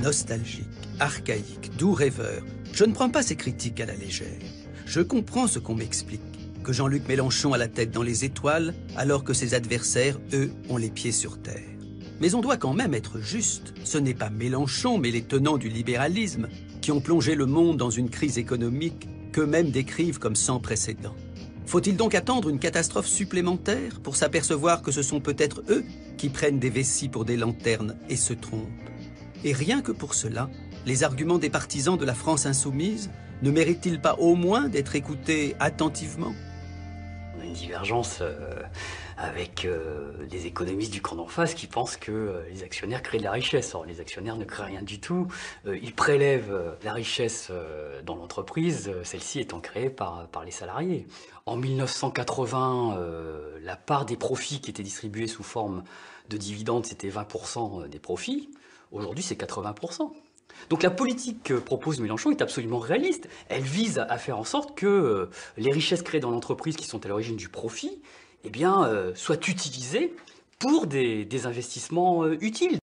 Nostalgique, archaïque, doux rêveur, je ne prends pas ces critiques à la légère. Je comprends ce qu'on m'explique, que Jean-Luc Mélenchon a la tête dans les étoiles, alors que ses adversaires, eux, ont les pieds sur terre. Mais on doit quand même être juste. Ce n'est pas Mélenchon, mais les tenants du libéralisme, qui ont plongé le monde dans une crise économique qu'eux-mêmes décrivent comme sans précédent. Faut-il donc attendre une catastrophe supplémentaire pour s'apercevoir que ce sont peut-être eux qui prennent des vessies pour des lanternes et se trompent? Et rien que pour cela, les arguments des partisans de la France insoumise ne méritent-ils pas au moins d'être écoutés attentivement? On a une divergence avec les économistes du camp d'en face qui pensent que les actionnaires créent de la richesse. Or, les actionnaires ne créent rien du tout. Ils prélèvent la richesse dans l'entreprise, celle-ci étant créée par les salariés. En 1980, la part des profits qui étaient distribués sous forme de dividendes, c'était 20% des profits. Aujourd'hui, c'est 80%. Donc la politique que propose Mélenchon est absolument réaliste. Elle vise à faire en sorte que les richesses créées dans l'entreprise qui sont à l'origine du profit, eh bien, soient utilisées pour des investissements utiles.